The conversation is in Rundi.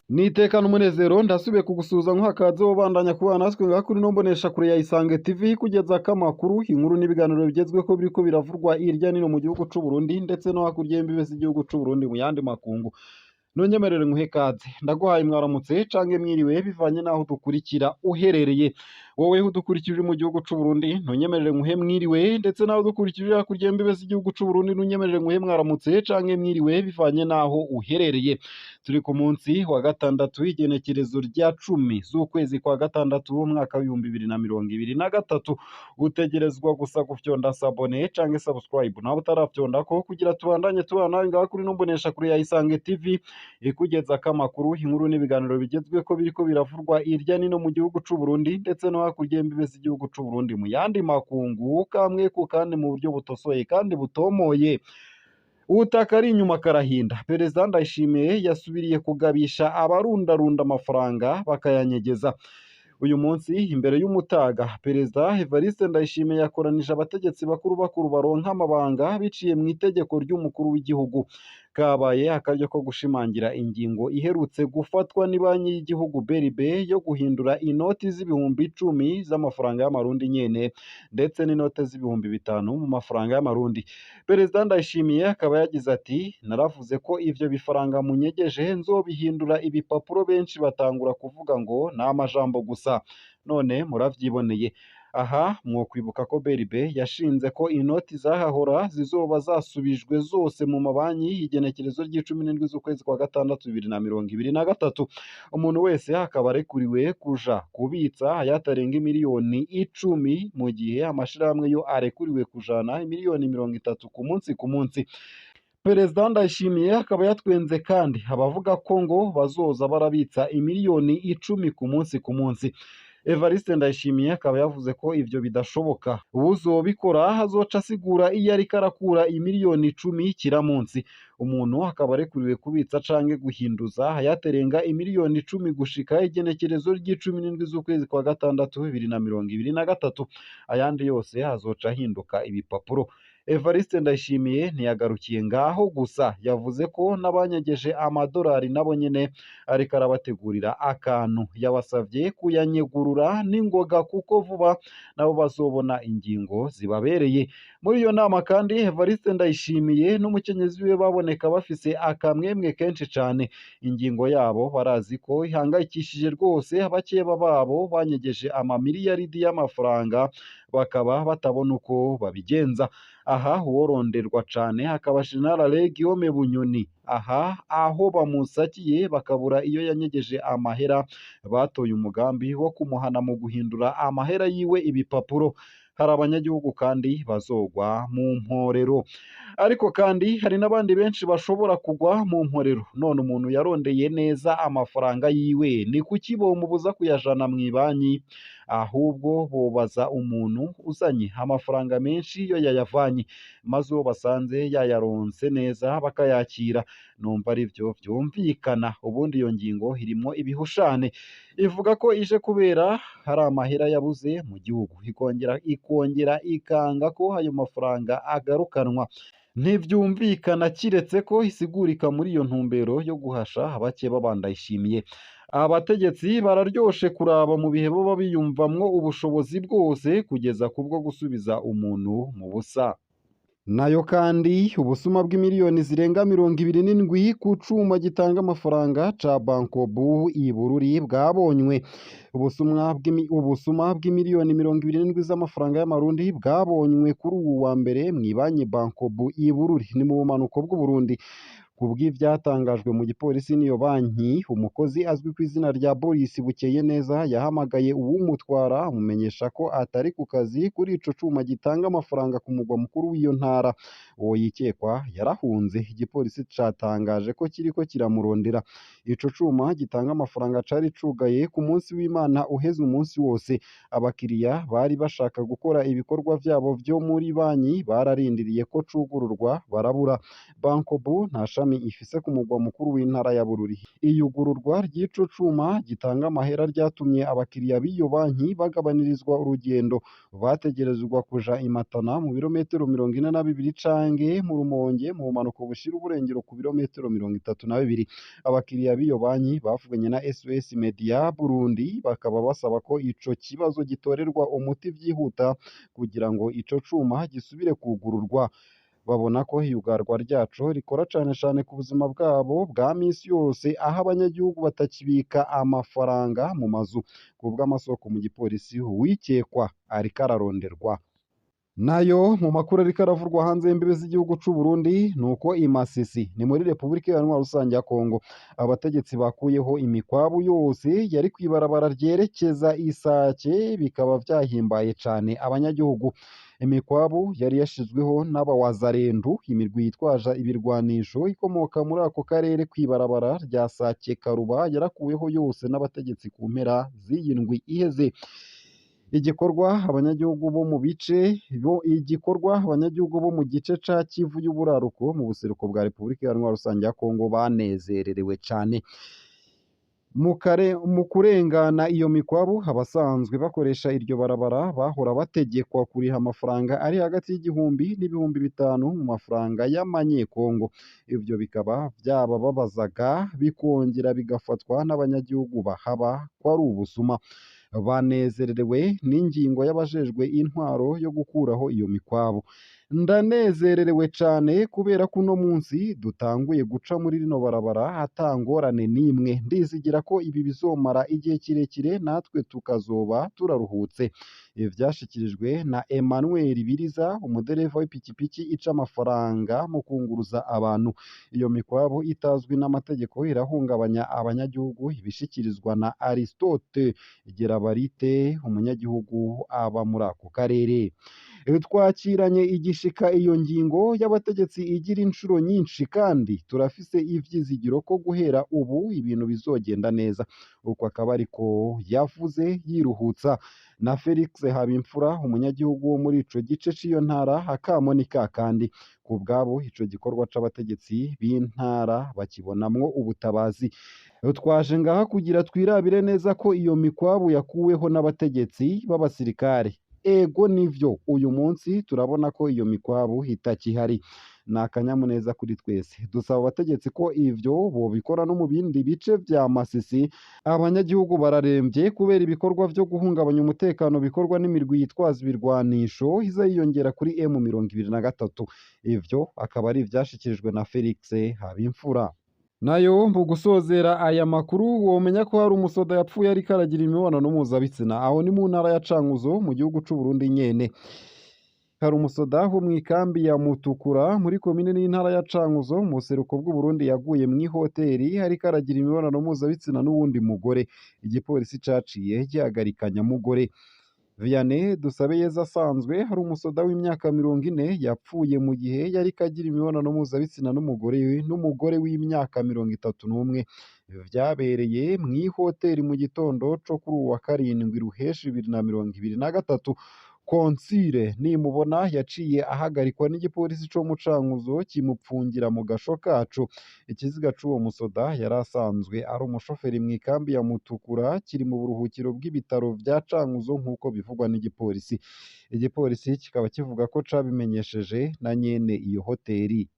Nitekana umunezero ndasubiye kugusuhuza nk'akaze wobandanya kubana natwe ngaha kuri ino mboneshakure ya Isange TV kugezako amakuru, inkuru n'ibiganiro bigezweho biriko biravurwa hirya no hino mu gihugu c'u Burundi ndetse no hakurya y'imbibe z'igihugu c'u Burundi mu yandi makungu. Nonyemerere nguhe ikaze, ndaguhaye mwaramutse canke mwiriwe bivanye n'aho dukurikira uherereye. Wowe udukurikije mu gihugu c'u Burundi nonyemerere nguhe mwiriwe, ndetse naho udukurikije hakurya y'imbibe z'igihugu c'u Burundi nonyemerere nguhe mwaramutse canke mwiriwe bivanye n'aho uherereye. Turi ku munsi wa gatandatu igenekerezo rya 10 z'ukwezi kwa gatandatu w'umwaka w'ibihumbi 2023, utegerezwa gusa gufyonda sabone canke subscribe nawe utaravyondako kugira tubandanye tubana nawe ngaha kuri ino mboneshakure ya Isange TV ikugezako amakuru, inkuru n'ibiganiro bigezweho biriko biravurwa hirya no hino mu gihugu c'u Burundi ndetse no hakurya y'imbibe z'igihugu c'u Burundi mu yandi makungu, kamwe ku kandi mu buryo butosoye kandi butomoye. Ubutaka ari inyuma karahinda. Perezida Ndayishimiye yasubiriye kugabisha abarundarunda amafaranga bakayanyegeza. Uyu munsi imbere y'umutaga, Perezida Evariste Ndayishimiye yakoranije abategetsi bakuru baronka amabanga biciye mu itegeko ry'umukuru w'igihugu. Kabaye akaryo ko gushimangira ingingo iherutse gufatwa n'ibanki y'igihugu BRB yo guhindura inoti z'ibihumbi 10 z'amafaranga y'amarundi nyene ndetse n'inote z'ibihumbi 5 mu mafaranga y'amarundi. Perezida Ndayishimiye akaba yagize ati naravuze ko ivyo bifaranga munyegeje nzobihindura ibipapuro, benshi batangura kuvuga ngo ni amajambo gusa, none muravyiboneye. Aha mwokwibuka ko BRB yashinze ko inoti zahahora zizoba zasubijwe zose mu mabanki igenekerezo ry'17 z'ukwezi kwa gatandatu 2023. Umuntu wese akaba arekuriwe kuja kubitsa ayatarenga miliyoni 10 mu gihe amashirahamwe yo arekuriwe kujana miliyoni 30 ku munsi. Perezida Ndayishimiye akaba yatwenze kandi abavuga ko ngo bazoza barabitsa imiliyoni 10 ku munsi. Evariste Ndayishimiye akaba yavuze ko ivyo bidashoboka, uzobikora azoca asigura iyo ariko arakura imiliyoni 10 kira munsi. Umuntu akaba arekuriwe kubitsa canke guhinduza ayaterenga imiliyoni 10 gushika igenekerezo ry'17 z'ukwezi kwa gatandatu 2023, ayandi yose azoca ahinduka ibipapuro. Evariste Ndayishimiye ntiyagarukiye ngaho gusa, yavuze ko n'abanyegeje amadolari nabo nyene ariko arabategurira akantu. Yabasavye kuyanyegurura n'ingoga kuko vuba nabo bazobona ingingo zibabereye. Muri iyo nama kandi Evariste Ndayishimiye n'umukenyezi wiwe baboneka bafise akamwemwe kenshi cane. Ingingo yabo barazi ko ihangayikishije rwose abakeba babo banyegeje amamiliyaridi y'amafaranga, bakaba batabona uko babigenza. Aha uworonderwa cane hakaba General Guillaume Bunyoni. Aha aho bamusakiye bakabura iyo yanyegeje amahera, batoye umugambi wo kumuhana mu guhindura amahera yiwe ibipapuro. Hari abanyagihugu kandi bazogwa mu mporero, ariko kandi hari n'abandi benshi bashobora kugwa mu mporero. None umuntu yarondeye neza amafaranga yiwe, ni kuki bomubuza kuyajana mw'ibanki? Ahubwo bobaza umuntu uzanye amafaranga menshi yo yayavanye, maze uwo basanze yayaronse neza bakayakira. Numva arivyo vyumvikana. Ubundi iyo ngingo irimwo ibihushane, ivuga ko ije kubera hari amahera yabuze mu gihugu, ikongera ikanga ko ayo mafaranga agarukanwa. Ntivyumvikana kiretse ko isigurika muri iyo ntumbero yo guhasha abakeba ba Ndayishimiye. Abategetsi bararyoshe kuraba mu bihe boba biyumvamwo ubushobozi bwose kugeza kubwo gusubiza umuntu mu busa. Nayo kandi ubusuma bw'imiliyoni zirenga 27 ku cuma gitanga amafaranga ca Bankobu i Bururi bwabonywe. Ubusuma bw'imiliyoni 27 z'amafaranga y'amarundi bwabonywe kuri uwu wa mbere mw'ibanki Bankobu i Bururi, ni mu bumanuko bw'Uburundi. Kubw'ivyatangajwe mu gipolisi n'iyo banki, umukozi azwi ku izina rya Boris Bukeyeneza yahamagaye uwumutwara amumenyesha ko atari ku kazi kuri ico cuma gitanga amafaranga ku mugwa mukuru w'iyo ntara. Uwo yikekwa yarahunze. Igipolisi catangaje ko kiriko kiramurondera. Ico cuma gitanga amafaranga cari cugaye ku munsi w'Imana uheze umunsi wose. Abakiriya bari bashaka gukora ibikorwa vyabo vyo muri banki bararindiriye ko cugururwa barabura. Bankobu nta shami amashami ifise ku mugwa mukuru w'intara ya Bururi. Iyugururwa ry'ico cuma gitanga amahera ryatumye abakiriya b'iyo banki bagabanirizwa urugendo bategerezwa kuja i Matana mu birometero 42 canke mu Rumonge mu bumanuko bushira uburengero ku birometero 32. Abakiriya b'iyo banki bavuganye na SOS Media Burundi bakaba basaba ko ico kibazo gitorerwa umuti vyihuta kugira ngo ico cuma gisubire kugururwa. Babona ko iyugarwa ryaco rikora cane cane ku buzima bwabo bwa misi yose, aho abanyagihugu batakibika amafaranga mu mazu. Kubw'amasoko mu gipolisi, uwikekwa ariko araronderwa. Nayo mu makuru ariko aravurwa hanze y'imbibe z'igihugu c'u Burundi nuko i Masisi ni muri Repubulika Iharanira Rusange ya Kongo abategetsi bakuyeho imikwabu yose yari kw'ibarabara ryerekeza Isake, bikaba vyahimbaye cane abanyagihugu. Imikwabu yari yashizweho n'abawazarendu, imirwi yitwaje ibirwanisho ikomoka muri ako karere kw'ibarabara rya Sake Karuba, yarakuweho yose n'abategetsi ku mpera z'iyi ndwi iheze. Igikorwa abanyagihugu bo mu gice ca Kivu y'uburaruko mu buseruko bwa Repubulika Iharanira Rusange ya Kongo banezererewe cane. Mu kurengana iyo mikwabu, abasanzwe bakoresha iryo barabara bahora bategekwa kuriha amafaranga ari hagati y'igihumbi n'ibihumbi bitanu mu mafaranga y'amanyekongo. Ivyo bikaba vyabababazaga bikongera bigafatwa n'abanyagihugu bahaba ko ari ubusuma. Banezererewe n'ingingo y'abajejwe intwaro yo gukuraho iyo mikwabu. Ndanezererewe cane kubera ko uno munsi dutanguye guca muri rino barabara ata ngorane n'imwe. Ndizigira ko ibi bizomara igihe kirekire natwe tukazoba turaruhutse. Ibi vyashikirijwe na Emmanuel Biriza, umudereva w'ipikipiki ica amafaranga mu kunguruza abantu. Iyo mikwabu itazwi n'amategeko irahungabanya abanyagihugu, ibishikirizwa na Aristote Gerabarite, umunyagihugu aba muri ako karere. Twakiranye igishika iyo ngingo y'abategetsi igira inshuro nyinshi, kandi turafise ivyizigiro ko guhera ubu ibintu bizogenda neza. Uko akaba ariko yavuze yiruhutsa. Na Felix Habimfura, umunyagihugu wo muri ico gice c'iyo ntara, akamo ni kakandi. Ku bwabo ico gikorwa c'abategetsi b'intara bakibonamwo ubutabazi. Twaje ngaha kugira twirabire neza ko iyo mikwabu yakuweho n'abategetsi b'abasirikare. Ego nivyo, uyu munsi turabona ko iyo mikwabu itakihari. Ni akanyamuneza kuri twese. Dusaba abategetsi ko ivyo bobikora no mu bindi bice vya Masisi. Abanyagihugu bararemvye kubera ibikorwa vyo guhungabanya umutekano bikorwa n'imirwi yitwaza ibirwanisho iza yiyongera kuri M23. Ivyo akaba ari ivyashikirijwe na Felix Habimfura. Nayo mu gusozera aya makuru, womenya ko hari umusoda yapfuye ariko aragira imibonano mpuzabitsina. Aho ni mu ntara ya Cankuzo mu gihugu c'u Burundi nyene. Hari umusoda wo mw'ikambi ya Mutukura muri komine n'intara ya Cankuzo mu buseruko bw'u Burundi yaguye mw'ihoteri ariko aragira imibonano mpuzabitsina n'uwundi mugore. Igipolisi caciye gihagarika nyamugore. Vianney Dusabeyeza asanzwe hari umusoda w'imyaka 40 yapfuye mu gihe yariko agira imibonano mpuzabitsina n'umugore w'imyaka 31. Vyabereye mw'ihoteri mu gitondo co kuri uwa karindwi Ruheshi 2023. Konsire nimubona yaciye ahagarikwa n'igipolisi co mu Cankuzo kimupfungira mu gasho kaco. Ikiziga c'uwo musoda yari asanzwe ari umushoferi mw'ikambi ya Mutukura kiri mu buruhukiro bw'ibitaro vya Cankuzo nk'uko bivugwa n'igipolisi. Igipolisi kikaba kivuga ko cabimenyesheje na nyene iyo hoteri.